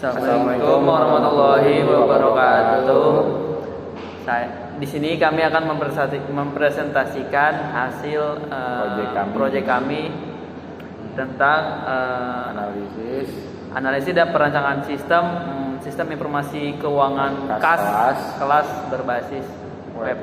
Assalamualaikum warahmatullahi wabarakatuh. Di sini kami akan mempresentasikan hasil proyek kami tentang analisis dan perancangan sistem informasi keuangan kelas berbasis web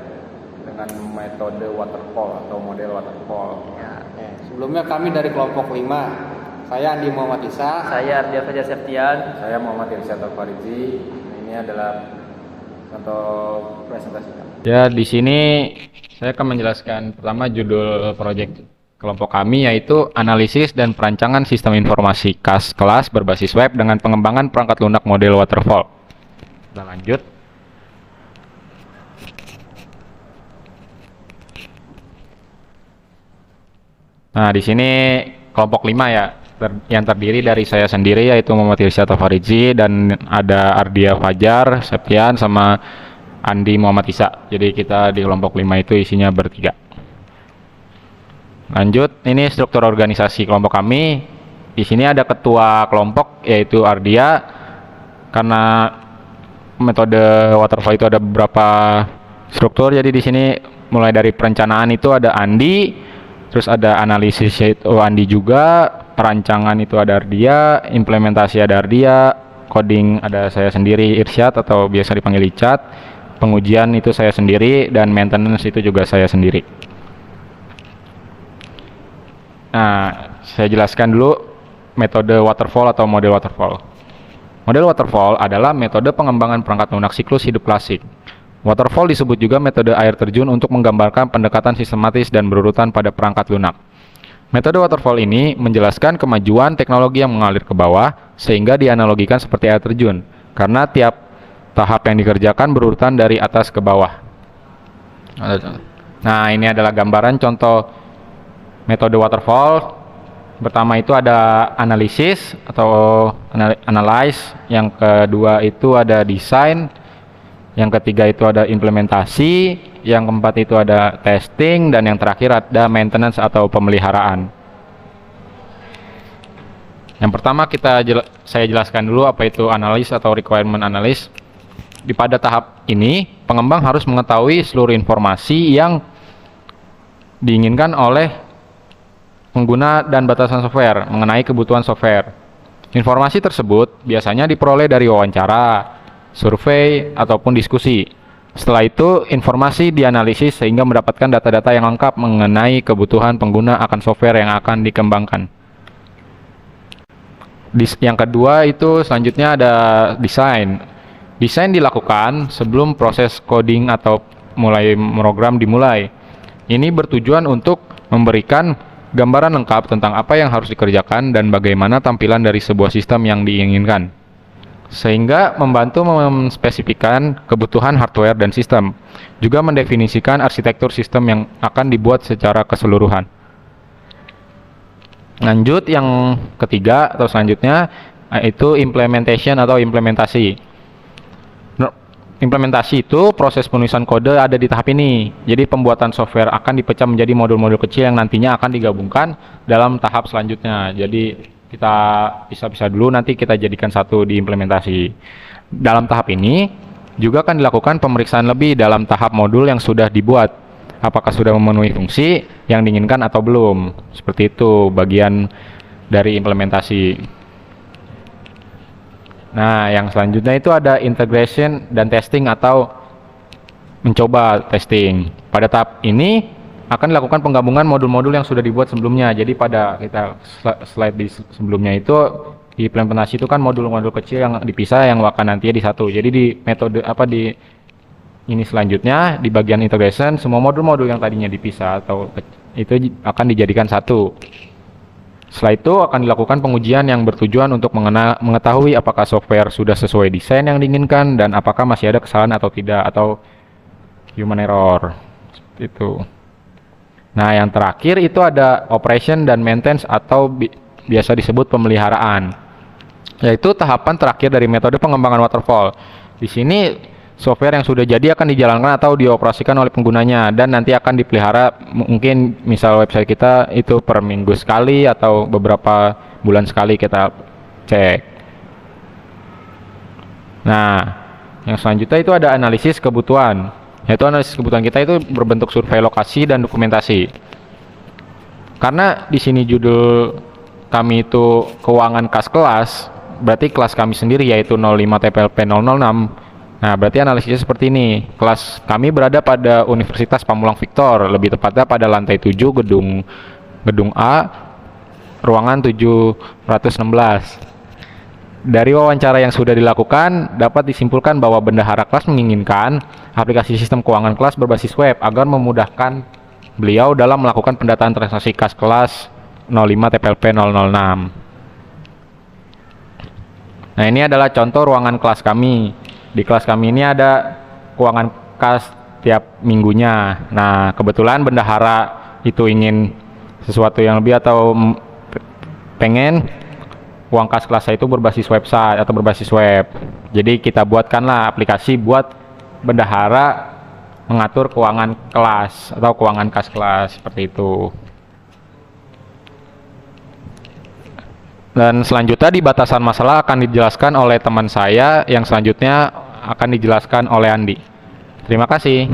dengan metode waterfall atau model waterfall. ya. Sebelumnya kami dari kelompok 5. Saya Andi Muhammad Isa. Saya Ardia Fajar Septian. Saya Muhammad Irsyad Al-Farizi. Ini adalah contoh presentasi kami. Ya, di sini saya akan menjelaskan pertama judul proyek kelompok kami, yaitu analisis dan perancangan sistem informasi kelas berbasis web dengan pengembangan perangkat lunak model waterfall. Kita lanjut. Nah, di sini kelompok 5 ya, yang terdiri dari saya sendiri yaitu Muhammad Irsyad Al-Farizi, dan ada Ardia Fajar Septian sama Andi Muhammad Isa. Jadi kita di kelompok 5 itu isinya bertiga. Lanjut, ini struktur organisasi kelompok kami. Di sini ada ketua kelompok yaitu Ardia. Karena metode waterfall itu ada beberapa struktur, jadi di sini mulai dari perencanaan itu ada Andi, terus ada analisis yaitu Andi juga, perancangan itu ada Ardia, implementasi ada Ardia, coding ada saya sendiri Irsyad atau biasa dipanggil Icat, pengujian itu saya sendiri, dan maintenance itu juga saya sendiri. Nah, saya jelaskan dulu metode waterfall atau model waterfall. Model waterfall adalah metode pengembangan perangkat lunak siklus hidup klasik. Waterfall disebut juga metode air terjun untuk menggambarkan pendekatan sistematis dan berurutan pada perangkat lunak. Metode waterfall ini menjelaskan kemajuan teknologi yang mengalir ke bawah sehingga dianalogikan seperti air terjun, karena tiap tahap yang dikerjakan berurutan dari atas ke bawah. Nah, ini adalah gambaran contoh metode waterfall. Pertama itu ada analisis atau analyze, yang kedua itu ada desain, yang ketiga itu ada implementasi, yang keempat itu ada testing, dan yang terakhir ada maintenance atau pemeliharaan. Yang pertama saya jelaskan dulu apa itu analis atau requirement analysis. Pada tahap ini, pengembang harus mengetahui seluruh informasi yang diinginkan oleh pengguna dan batasan software mengenai kebutuhan software. Informasi tersebut biasanya diperoleh dari wawancara, survei, ataupun diskusi. Setelah itu, informasi dianalisis sehingga mendapatkan data-data yang lengkap mengenai kebutuhan pengguna akan software yang akan dikembangkan. Yang kedua itu selanjutnya ada desain. Desain dilakukan sebelum proses coding atau mulai program dimulai. Ini bertujuan untuk memberikan gambaran lengkap tentang apa yang harus dikerjakan dan bagaimana tampilan dari sebuah sistem yang diinginkan, sehingga membantu memspesifikkan kebutuhan hardware dan sistem, juga mendefinisikan arsitektur sistem yang akan dibuat secara keseluruhan. Lanjut, yang ketiga atau selanjutnya itu implementation atau implementasi. Implementasi itu proses penulisan kode ada di tahap ini. Jadi pembuatan software akan dipecah menjadi modul-modul kecil yang nantinya akan digabungkan dalam tahap selanjutnya. Jadi kita bisa dulu nanti kita jadikan satu di implementasi. Dalam tahap ini juga akan dilakukan pemeriksaan lebih dalam tahap modul yang sudah dibuat. Apakah sudah memenuhi fungsi yang diinginkan atau belum. Seperti itu bagian dari implementasi. Nah, yang selanjutnya itu ada integration dan testing atau mencoba testing. Pada tahap ini akan dilakukan penggabungan modul-modul yang sudah dibuat sebelumnya. Jadi pada kita slide di sebelumnya itu di implementasi itu kan modul-modul kecil yang dipisah yang akan nantinya di satu. Jadi di metode di ini selanjutnya di bagian integration semua modul-modul yang tadinya dipisah atau itu akan dijadikan satu. Setelah itu akan dilakukan pengujian yang bertujuan untuk mengetahui apakah software sudah sesuai desain yang diinginkan dan apakah masih ada kesalahan atau tidak, atau human error. Seperti itu. Nah, yang terakhir itu ada operation dan maintenance atau biasa disebut pemeliharaan, yaitu tahapan terakhir dari metode pengembangan waterfall. Di sini software yang sudah jadi akan dijalankan atau dioperasikan oleh penggunanya dan nanti akan dipelihara, mungkin misal website kita itu per minggu sekali atau beberapa bulan sekali kita cek. Nah, yang selanjutnya itu ada analisis kebutuhan. Yaitu analisis kebutuhan kita itu berbentuk survei lokasi dan dokumentasi. Karena di sini judul kami itu keuangan kas kelas, berarti kelas kami sendiri yaitu 05 TPLP 006. Nah, berarti analisisnya seperti ini. Kelas kami berada pada Universitas Pamulang Victor, lebih tepatnya pada lantai 7 gedung A, ruangan 716. Dari wawancara yang sudah dilakukan, dapat disimpulkan bahwa bendahara kelas menginginkan aplikasi sistem keuangan kelas berbasis web agar memudahkan beliau dalam melakukan pendataan transaksi kas kelas 05 TPLP 006. Nah, ini adalah contoh ruangan kelas kami. Di kelas kami ini ada keuangan kas tiap minggunya. Nah, kebetulan bendahara itu ingin sesuatu yang lebih atau pengen uang kas kelas itu berbasis website atau berbasis web. Jadi kita buatkanlah aplikasi buat bendahara mengatur keuangan kelas atau keuangan kas kelas seperti itu. Dan selanjutnya di batasan masalah akan dijelaskan oleh teman saya, yang selanjutnya akan dijelaskan oleh Andi. Terima kasih.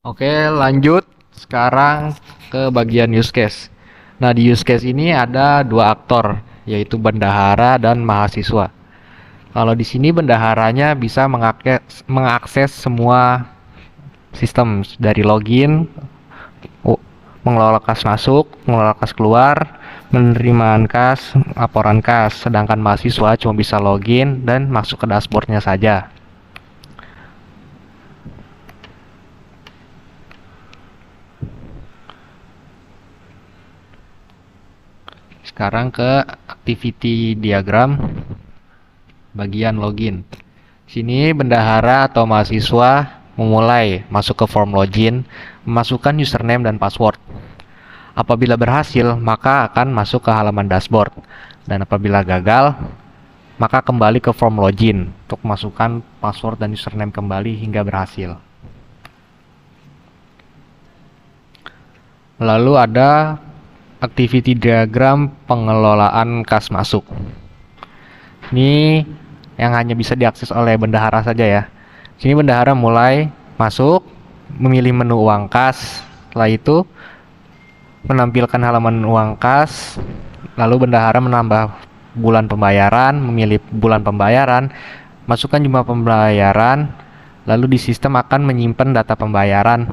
Oke, lanjut sekarang ke bagian use case. Nah, di use case ini ada dua aktor, yaitu bendahara dan mahasiswa. Kalau di sini bendaharanya bisa mengakses semua sistem dari login, mengelola kas masuk, mengelola kas keluar, penerimaan kas, laporan kas, sedangkan mahasiswa cuma bisa login dan masuk ke dashboardnya saja. Sekarang ke activity diagram bagian login. Sini bendahara atau mahasiswa memulai masuk ke form login, memasukkan username dan password. Apabila berhasil, maka akan masuk ke halaman dashboard. Dan apabila gagal, maka kembali ke form login untuk masukkan password dan username kembali hingga berhasil. Lalu ada activity diagram pengelolaan kas masuk. Ini yang hanya bisa diakses oleh bendahara saja ya. Sini bendahara mulai masuk, memilih menu uang kas, setelah itu menampilkan halaman uang kas, lalu bendahara menambah bulan pembayaran, memilih bulan pembayaran, masukkan jumlah pembayaran, lalu di sistem akan menyimpan data pembayaran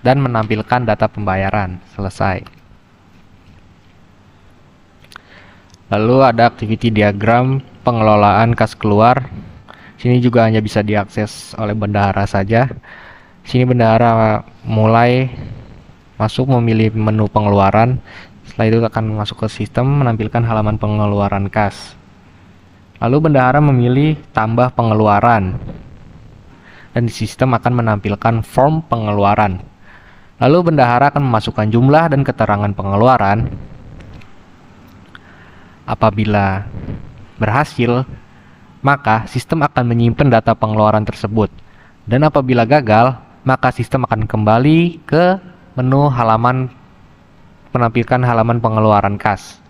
dan menampilkan data pembayaran. Selesai. Lalu ada activity diagram pengelolaan kas keluar. Sini juga hanya bisa diakses oleh bendahara saja. Sini bendahara mulai masuk, memilih menu pengeluaran. Setelah itu akan masuk ke sistem, menampilkan halaman pengeluaran kas. Lalu bendahara memilih tambah pengeluaran. Dan di sistem akan menampilkan form pengeluaran. Lalu bendahara akan memasukkan jumlah dan keterangan pengeluaran. Apabila berhasil, maka sistem akan menyimpan data pengeluaran tersebut. Dan apabila gagal, maka sistem akan kembali ke menu halaman, menampilkan halaman pengeluaran kas.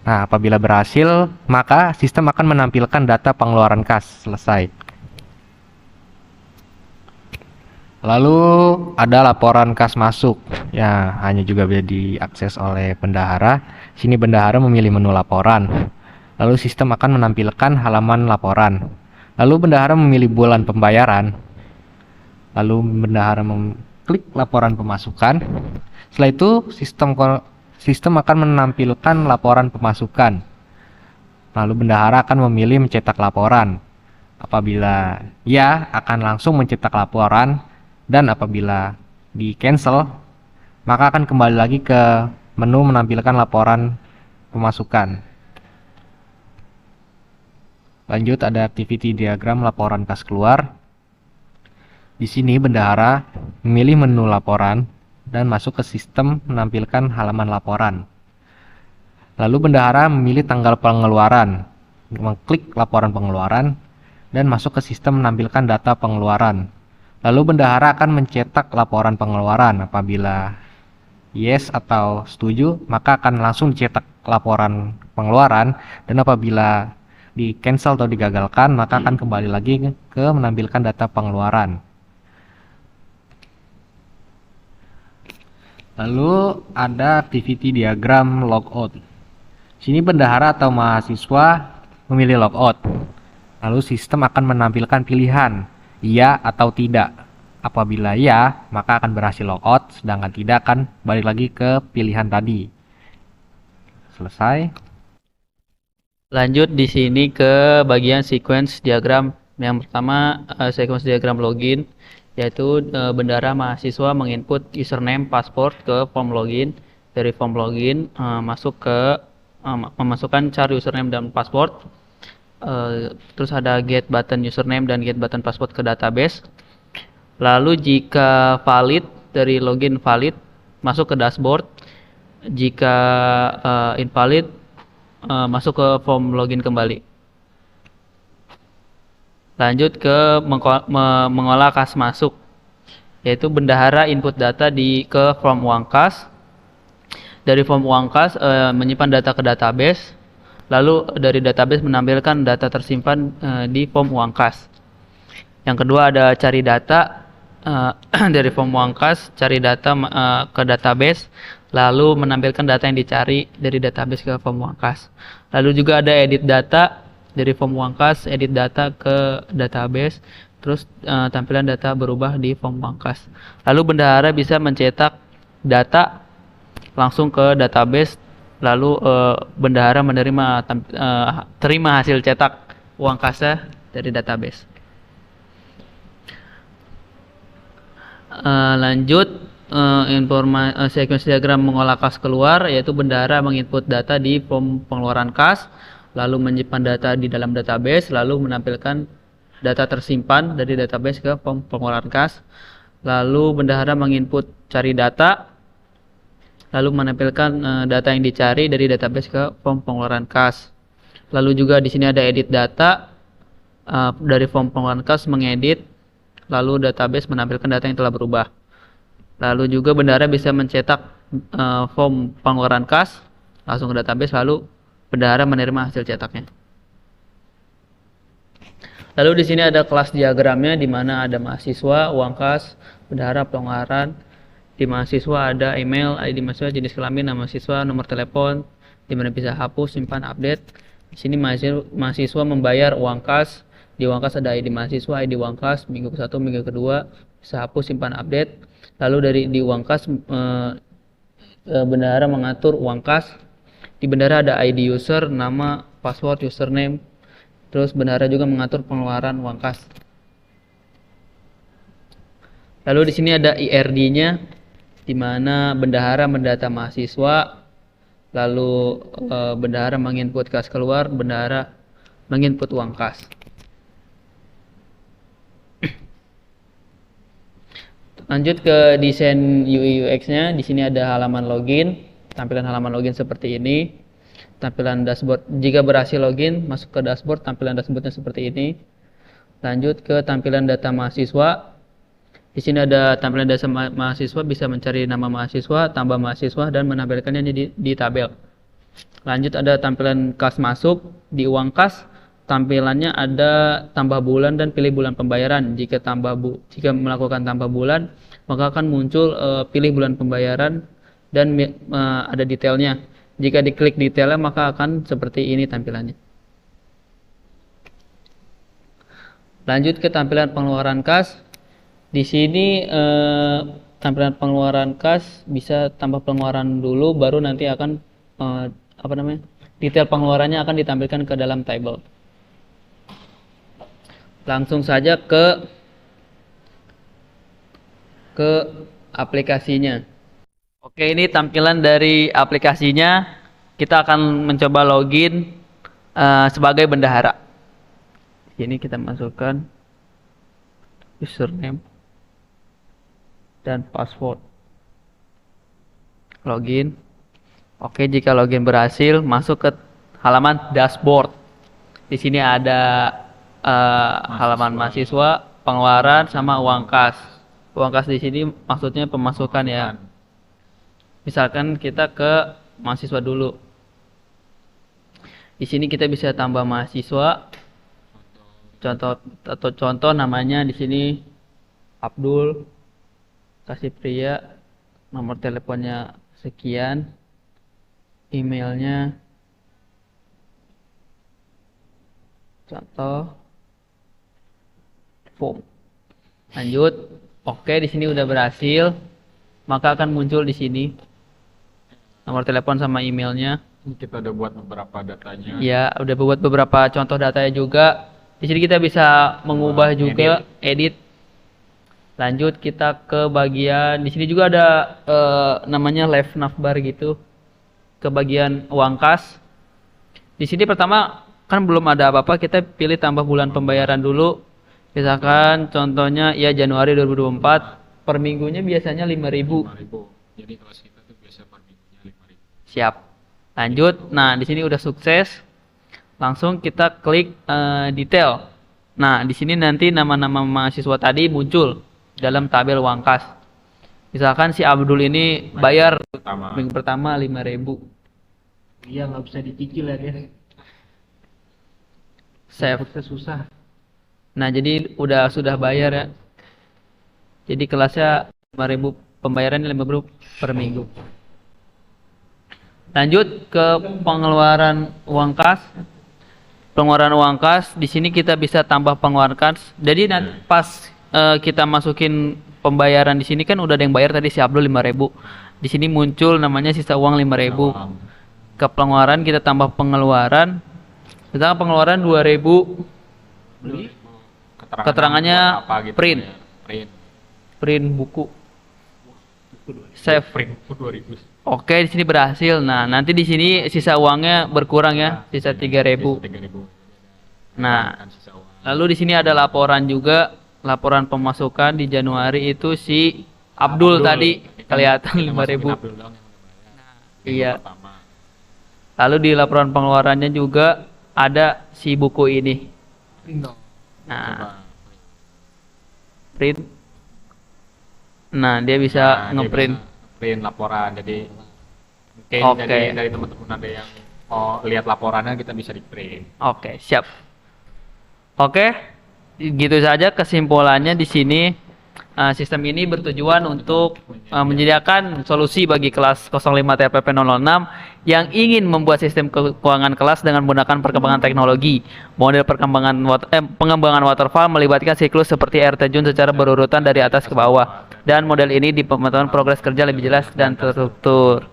Nah, apabila berhasil, maka sistem akan menampilkan data pengeluaran kas. Selesai. Lalu ada laporan kas masuk. Ya, hanya juga bisa diakses oleh bendahara. Sini bendahara memilih menu laporan. Lalu sistem akan menampilkan halaman laporan. Lalu bendahara memilih bulan pembayaran. Lalu bendahara klik laporan pemasukan. Setelah itu sistem akan menampilkan laporan pemasukan. Lalu bendahara akan memilih mencetak laporan. Apabila ya, akan langsung mencetak laporan, dan apabila di cancel, maka akan kembali lagi ke menu menampilkan laporan pemasukan. Lanjut ada activity diagram laporan kas keluar. Di sini bendahara memilih menu laporan dan masuk ke sistem menampilkan halaman laporan. Lalu bendahara memilih tanggal pengeluaran, mengklik laporan pengeluaran dan masuk ke sistem menampilkan data pengeluaran. Lalu bendahara akan mencetak laporan pengeluaran. Apabila yes atau setuju, maka akan langsung dicetak laporan pengeluaran, dan apabila di cancel atau digagalkan, maka akan kembali lagi ke menampilkan data pengeluaran. Lalu ada activity diagram logout. Sini bendahara atau mahasiswa memilih logout. Lalu sistem akan menampilkan pilihan iya atau tidak. Apabila ya, maka akan berhasil logout, sedangkan tidak akan balik lagi ke pilihan tadi. Selesai. Lanjut di sini ke bagian sequence diagram. Yang pertama sequence diagram login, yaitu bendahara mahasiswa menginput username password ke form login. Dari form login masuk ke memasukkan char username dan password. Terus ada get button username dan get button password ke database. Lalu jika valid, dari login valid masuk ke dashboard. Jika invalid masuk ke form login kembali. Lanjut ke mengolah kas masuk, yaitu bendahara input data ke form uang kas. Dari form uang kas menyimpan data ke database, lalu dari database menampilkan data tersimpan di form uang kas. Yang kedua ada cari data. Dari form uang kas cari data ke database, lalu menampilkan data yang dicari dari database ke form uang kas. Lalu juga ada edit data. Dari form uang kas edit data ke database, terus tampilan data berubah di form uang kas. Lalu bendahara bisa mencetak data langsung ke database, lalu bendahara terima hasil cetak uang kasnya dari database. Lanjut sequence diagram mengolah kas keluar, yaitu bendahara menginput data di form pengeluaran kas, lalu menyimpan data di dalam database, lalu menampilkan data tersimpan dari database ke form pengeluaran kas. Lalu bendahara menginput cari data, lalu menampilkan data yang dicari dari database ke form pengeluaran kas. Lalu juga di sini ada edit data, dari form pengeluaran kas mengedit, lalu database menampilkan data yang telah berubah. Lalu juga bendahara bisa mencetak form pengeluaran kas langsung ke database, lalu bendahara menerima hasil cetaknya. Lalu di sini ada kelas diagramnya, di mana ada mahasiswa, uang kas, bendahara, pengeluaran. Di mahasiswa ada email, ID mahasiswa, jenis kelamin, nama mahasiswa, nomor telepon, di mana bisa hapus, simpan, update. Di sini mahasiswa membayar uang kas. Di uang kas ada ID mahasiswa, ID uang kas, minggu ke-1, minggu ke-2, bisa hapus, simpan, update. Lalu di uang kas bendahara mengatur uang kas. Di bendahara ada ID user, nama, password, username. Terus bendahara juga mengatur pengeluaran uang kas. Lalu di sini ada IRD-nya, di mana bendahara mendata mahasiswa, lalu bendahara menginput kas keluar, bendahara menginput uang kas. Lanjut ke desain UI UX-nya, di sini ada halaman login. Tampilan halaman login seperti ini. Tampilan dashboard, jika berhasil login, masuk ke dashboard, tampilan dashboardnya seperti ini. Lanjut ke tampilan data mahasiswa. Di sini ada tampilan data mahasiswa, bisa mencari nama mahasiswa, tambah mahasiswa, dan menampilkannya di tabel. Lanjut ada tampilan kas masuk. Di uang kas, tampilannya ada tambah bulan dan pilih bulan pembayaran. Jika melakukan tambah bulan, maka akan muncul pilih bulan pembayaran dan ada detailnya. Jika diklik detailnya, maka akan seperti ini tampilannya. Lanjut ke tampilan pengeluaran kas. Di sini tampilan pengeluaran kas bisa tambah pengeluaran dulu, baru nanti akan detail pengeluarannya akan ditampilkan ke dalam table. Langsung saja ke aplikasinya. Oke, ini tampilan dari aplikasinya. Kita akan mencoba login sebagai bendahara. Ini kita masukkan username dan password. Login. Oke, jika login berhasil, masuk ke halaman dashboard. Di sini ada halaman mahasiswa, pengeluaran, sama uang kas. Uang kas di sini maksudnya pemasukan ya. Misalkan kita ke mahasiswa dulu. Di sini kita bisa tambah mahasiswa. Contoh namanya di sini Abdul, kasih pria, nomor teleponnya sekian, emailnya, contoh, form. Lanjut, oke di sini udah berhasil, maka akan muncul di sini nomor telepon sama emailnya. Ini kita udah buat beberapa datanya. Ya, udah buat beberapa contoh datanya juga. Di sini kita bisa mengubah juga, edit. Lanjut kita ke bagian di sini juga ada namanya live navbar gitu. Ke bagian uang kas. Di sini pertama kan belum ada apa-apa, kita pilih tambah bulan pembayaran dulu. Misalkan contohnya ya Januari 2024, per minggunya biasanya 5.000. 5.000. Jadi kelas kita tuh biasa per minggunya 5.000. Siap. Lanjut. Nah, di sini udah sukses. Langsung kita klik detail. Nah, di sini nanti nama-nama mahasiswa tadi muncul dalam tabel uang kas. Misalkan si Abdul ini bayar minggu pertama 5.000. Iya, nggak bisa dicicil ya dia. Save. Susah. Nah, jadi sudah bayar ya. Jadi kelasnya 5.000, pembayarannya 5.000 per minggu. Lanjut ke pengeluaran uang kas. Pengeluaran uang kas, di sini kita bisa tambah pengeluaran kas. Jadi nanti pas kita masukin pembayaran di sini kan udah ada yang bayar tadi si Abdul 5.000. Di sini muncul namanya sisa uang 5.000. Ke pengeluaran kita tambah pengeluaran. Misalnya pengeluaran 2.000. Keterangannya apa gitu print. Ya. Print buku. Save. Print 2.000. Oke, di sini berhasil. Nah, nanti di sini sisa uangnya berkurang ya, sisa 3.000. 3.000. Nah, lalu di sini ada laporan juga, laporan pemasukan di Januari itu si Abdul tadi kelihatan 5.000. Iya. Lalu di laporan pengeluarannya juga ada si buku ini. Nah, print. Nah, dia bisa ngeprint. Print laporan. Jadi mungkin Oke. dari teman-teman ada yang lihat laporannya, kita bisa di print. Oke, siap. Oke, gitu saja kesimpulannya di sini. Sistem ini bertujuan untuk menyediakan solusi bagi kelas 05 TPP 006 yang ingin membuat sistem keuangan kelas dengan menggunakan perkembangan teknologi. Model pengembangan waterfall melibatkan siklus seperti air terjun secara berurutan dari atas ke bawah. Dan model ini di pembentukan progres kerja lebih jelas dan terstruktur.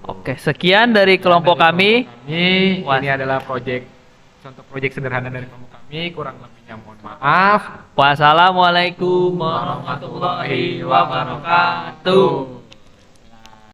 Oke, sekian dari kelompok kami. Ini adalah contoh proyek sederhana dari kelompok kami. Kurang lebihnya mohon maaf. Wassalamualaikum warahmatullahi wabarakatuh.